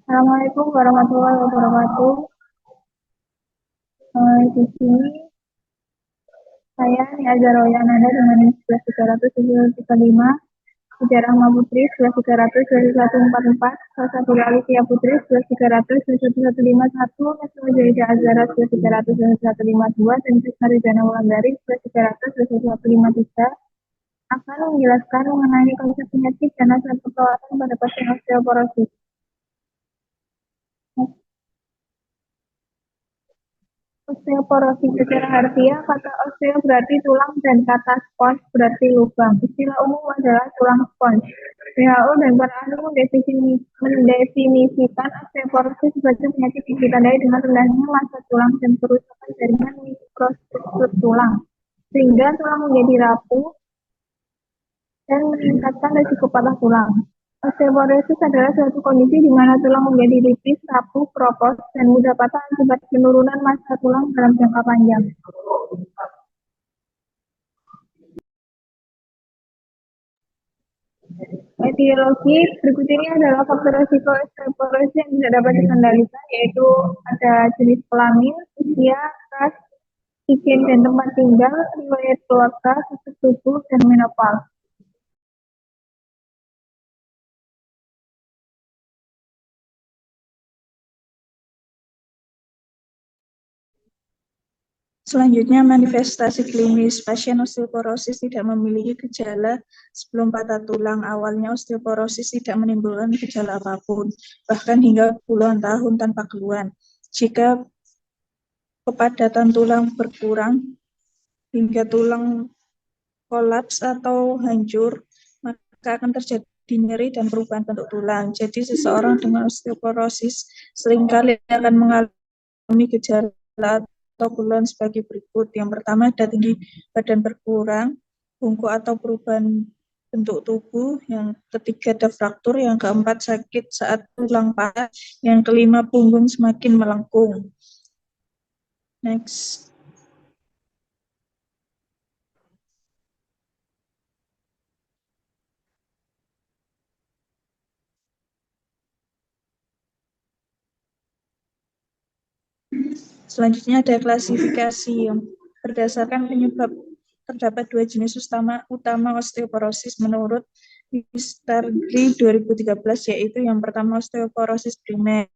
Assalamualaikum warahmatullahi wabarakatuh. Di sini saya Nia Zaroya Nanda dengan NIM 11335, Sejarah Ahmad Putri 1132144, Salsabila Alicia Putri 1132151, Nasma Jaida Azhara 1132152, dan Krisna Ridana Wulandari 1132153 akan menjelaskan mengenai konsep penyakit dan hasil perawatan pada pasien osteoporosis. Osteoporosis secara harfiah, kata osteo berarti tulang dan kata spons berarti lubang. Istilah umum adalah tulang spons. WHO dan para ahli mendefinisikan osteoporosis sebagai penyakit yang ditandai dengan rendahnya massa tulang dan kerusakan jaringan mikrostruktur tulang, sehingga tulang menjadi rapuh dan meningkatkan risiko patah tulang. Osteoporosis adalah suatu kondisi di mana tulang menjadi tipis, rapuh, keropos, dan mudah patah akibat penurunan massa tulang dalam jangka panjang. Etiologi berikut ini adalah faktor risiko osteoporosis yang tidak dapat dikendalikan, yaitu ada jenis kelamin, usia, ras, iklim dan tempat tinggal, riwayat keluarga, struktur tubuh, dan menopause. Selanjutnya, manifestasi klinis. Pasien osteoporosis tidak memiliki gejala sebelum patah tulang. Awalnya osteoporosis tidak menimbulkan gejala apapun, bahkan hingga puluhan tahun tanpa keluhan. Jika kepadatan tulang berkurang hingga tulang kolaps atau hancur, maka akan terjadi nyeri dan perubahan bentuk tulang. Jadi seseorang dengan osteoporosis seringkali akan mengalami gejala atau keluhan sebagai berikut. Yang pertama, ada tinggi badan berkurang, bungkuk atau perubahan bentuk tubuh. Yang ketiga, ada fraktur. Yang keempat, sakit saat tulang patah. Yang kelima, punggung semakin melengkung. Next. Selanjutnya ada klasifikasi yang berdasarkan penyebab. Terdapat dua jenis utama osteoporosis menurut Stardi 2013, yaitu yang pertama osteoporosis primer.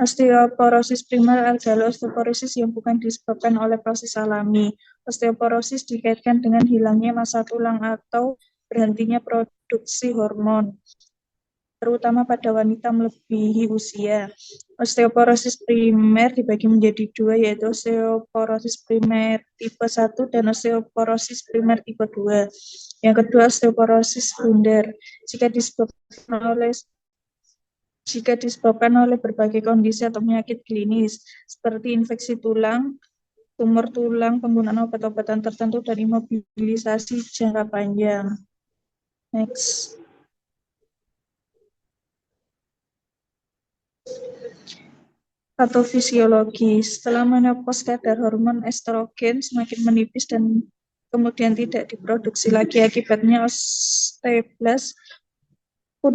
Osteoporosis primer adalah osteoporosis yang bukan disebabkan oleh proses alami. Osteoporosis dikaitkan dengan hilangnya massa tulang atau berhentinya produksi hormon, terutama pada wanita melebihi usia. Osteoporosis primer dibagi menjadi dua, yaitu osteoporosis primer tipe 1 dan osteoporosis primer tipe 2. Yang kedua, osteoporosis bundar. Jika disebabkan oleh berbagai kondisi atau penyakit klinis, seperti infeksi tulang, tumor tulang, penggunaan obat-obatan tertentu, dan imobilisasi jangka panjang. Next. Patofisiologi. Setelah menopause, kadar hormon estrogen semakin menipis dan kemudian tidak diproduksi lagi. Akibatnya osteoblas pun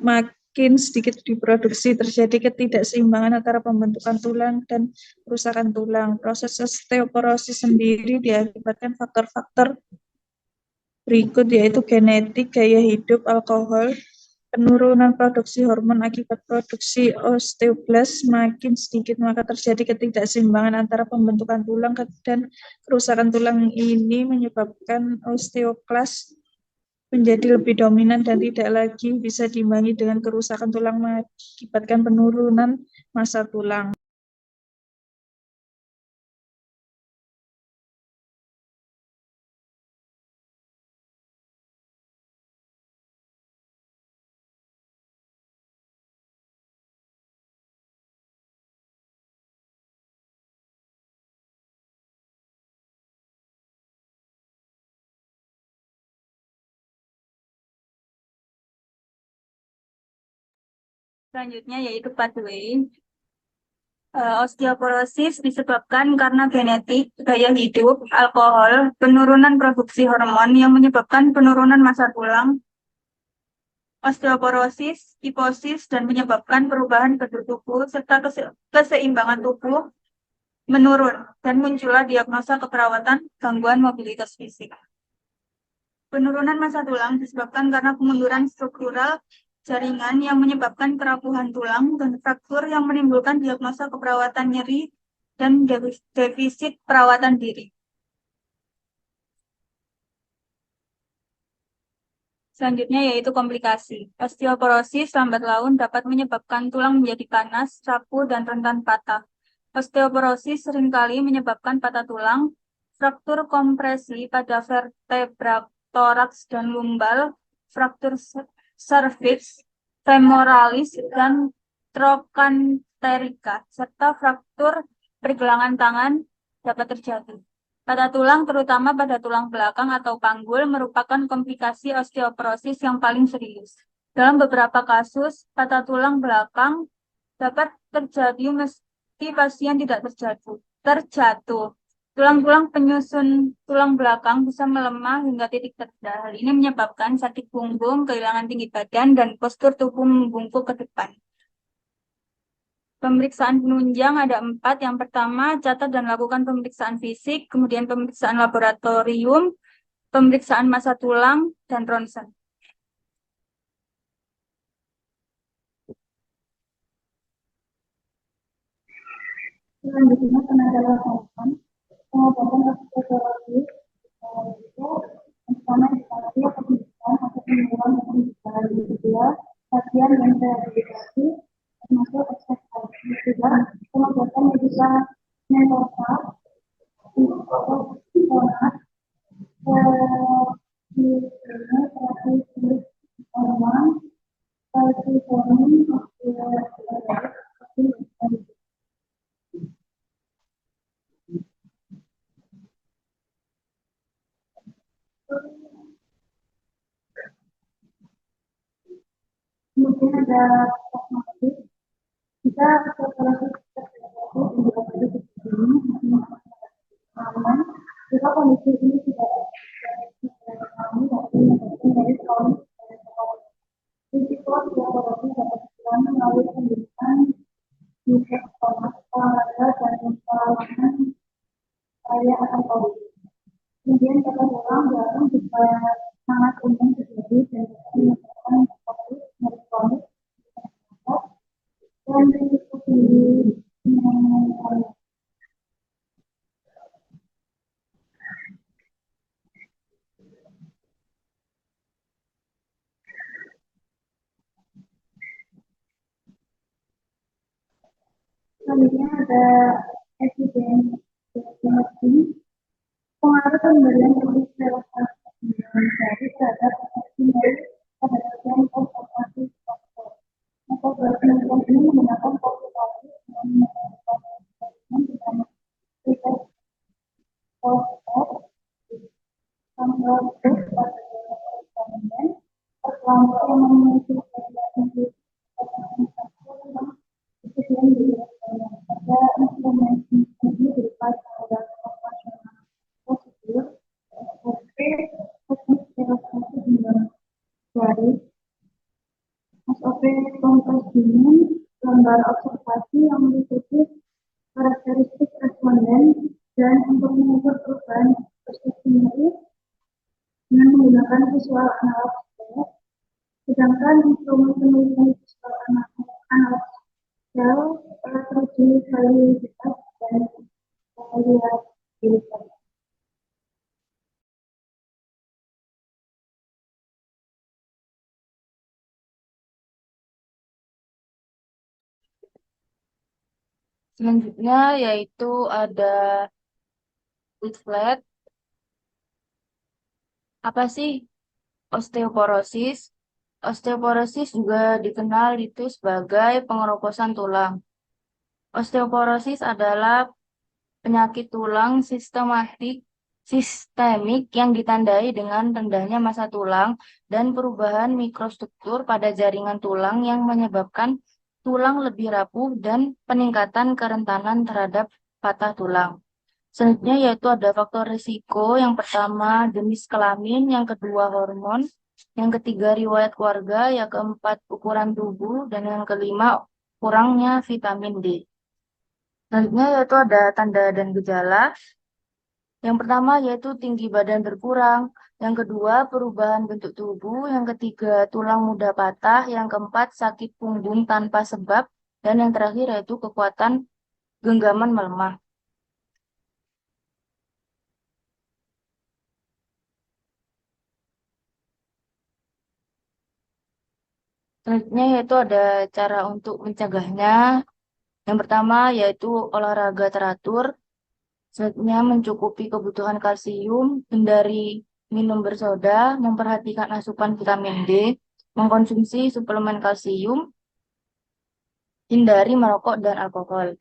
makin sedikit diproduksi. Terjadi ketidakseimbangan antara pembentukan tulang dan kerusakan tulang. Proses osteoporosis sendiri diakibatkan faktor-faktor berikut, yaitu genetik, gaya hidup, alkohol, penurunan produksi hormon. Akibat produksi osteoblas semakin sedikit, maka terjadi ketidakseimbangan antara pembentukan tulang dan kerusakan tulang. Ini menyebabkan osteoklas menjadi lebih dominan dan tidak lagi bisa diimbangi dengan kerusakan tulang, mengakibatkan penurunan massa tulang. Selanjutnya yaitu pathway. Osteoporosis disebabkan karena genetik, gaya hidup, alkohol, penurunan produksi hormon yang menyebabkan penurunan massa tulang, osteoporosis, kiposis, dan menyebabkan perubahan bentuk tubuh serta keseimbangan tubuh menurun dan muncullah diagnosa keperawatan gangguan mobilitas fisik. Penurunan massa tulang disebabkan karena kemunduran struktural jaringan yang menyebabkan kerapuhan tulang dan fraktur yang menimbulkan diagnosa keperawatan nyeri dan defisit perawatan diri. Selanjutnya yaitu komplikasi. Osteoporosis lambat laun dapat menyebabkan tulang menjadi panas, rapuh, dan rentan patah. Osteoporosis seringkali menyebabkan patah tulang, fraktur kompresi pada vertebra toraks dan lumbal, fraktur cervix, femoralis, dan trochanterica, serta fraktur pergelangan tangan dapat terjadi. Patah tulang, terutama pada tulang belakang atau panggul, merupakan komplikasi osteoporosis yang paling serius. Dalam beberapa kasus, patah tulang belakang dapat terjadi meski pasien tidak terjatuh. Tulang-tulang penyusun tulang belakang bisa melemah hingga titik terendah. Hal ini menyebabkan sakit punggung, kehilangan tinggi badan, dan postur tubuh membungkuk ke depan. Pemeriksaan penunjang ada 4. Yang pertama, catat dan lakukan pemeriksaan fisik, kemudian pemeriksaan laboratorium, pemeriksaan massa tulang, dan ronsen. Selanjutnya tenaga lapangan pengobatan osteoporosis itu pertama edukasi atau pendidikan atau penyuluhan pendidikan. Kedua, latihan dan rehabilitasi termasuk eksersis. Ketiga, pengobatan medikamentosa terapi kulit hormon, kemudian ada teknologi. Jika osteoporosis terjadi aman, jika kondisi ini tidak dari kronis, risiko osteoporosis dapat dikurangi melalui pendidikan di sekolah, olahraga, dan perawatan saya akan tahu. Kemudian kata ulang dalam juga sangat umum terjadi dan dapat menyebabkan fokus elektronik dan risiko tinggi mengalami. Selanjutnya ada evidensi pengaruh pemberian dosis relaksasi dari terhadap stimulus pada pasien post-operasi faktor. Maka penelitian ini menggunakan populasi dengan menggunakan bersama riset post-op tanggal pada eksperimen kelompok yang memiliki variasi pada instrumen ini berupa saluran operasional prosedur teknik relaksasi dengan garis SOP kompres dingin gambar observasi yang meliputi karakteristik responden dan untuk mengukur perubahan persepsi nyeri dengan menggunakan visual analog scale, sedangkan instrumen penelitian visual analog scale teruji validitas dan variabilitas. Selanjutnya yaitu ada leaflet. Apa sih osteoporosis? Osteoporosis juga dikenal itu sebagai pengeroposan tulang. Osteoporosis adalah penyakit tulang sistemik yang ditandai dengan rendahnya massa tulang dan perubahan mikrostruktur pada jaringan tulang yang menyebabkan tulang lebih rapuh dan peningkatan kerentanan terhadap patah tulang. Selanjutnya yaitu ada faktor risiko. Yang pertama jenis kelamin, yang kedua hormon, Yang ketiga, riwayat keluarga. Yang keempat, ukuran tubuh. Dan yang kelima, kurangnya vitamin D. Selanjutnya yaitu ada tanda dan gejala. Yang pertama yaitu tinggi badan berkurang. Yang kedua, perubahan bentuk tubuh. Yang ketiga, tulang mudah patah. Yang keempat, sakit punggung tanpa sebab. Dan yang terakhir yaitu kekuatan genggaman melemah. Selanjutnya yaitu ada cara untuk mencegahnya. Yang pertama yaitu olahraga teratur. Selanjutnya mencukupi kebutuhan kalsium, hindari minum bersoda, memperhatikan asupan vitamin D, mengkonsumsi suplemen kalsium, hindari merokok dan alkohol.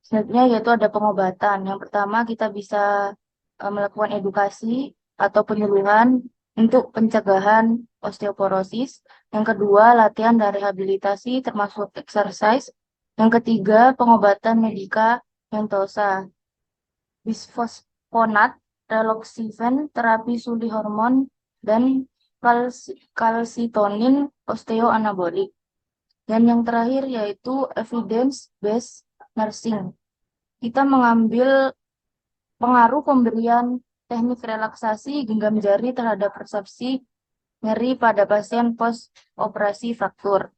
Selanjutnya yaitu ada pengobatan. Yang pertama kita bisa melakukan edukasi atau penyuluhan untuk pencegahan osteoporosis. Yang kedua, latihan dan rehabilitasi termasuk exercise. Yang ketiga, pengobatan medikamentosa. Bisfosfonat, reloxifen, terapi suli hormon, dan kalsitonin osteoanabolik. Dan yang terakhir yaitu evidence-based nursing. Kita mengambil pengaruh pemberian teknik relaksasi genggam jari terhadap persepsi nyeri pada pasien post-operasi fraktur.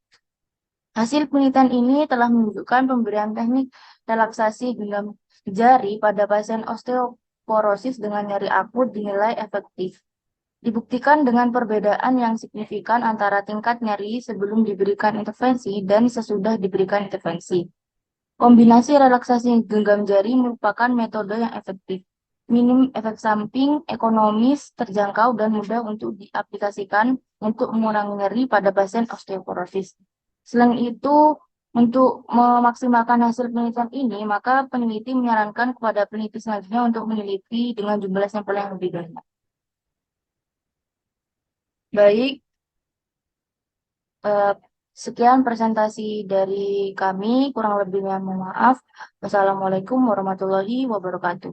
Hasil penelitian ini telah menunjukkan pemberian teknik relaksasi genggam jari pada pasien osteoporosis dengan nyeri akut dinilai efektif. Dibuktikan dengan perbedaan yang signifikan antara tingkat nyeri sebelum diberikan intervensi dan sesudah diberikan intervensi. Kombinasi relaksasi genggam jari merupakan metode yang efektif, minim efek samping, ekonomis, terjangkau, dan mudah untuk diaplikasikan untuk mengurangi nyeri pada pasien osteoporosis. Selain itu, untuk memaksimalkan hasil penelitian ini, maka peneliti menyarankan kepada peneliti selanjutnya untuk meneliti dengan jumlah sampel yang lebih banyak. Baik, sekian presentasi dari kami, kurang lebihnya mohon maaf. Wassalamualaikum warahmatullahi wabarakatuh.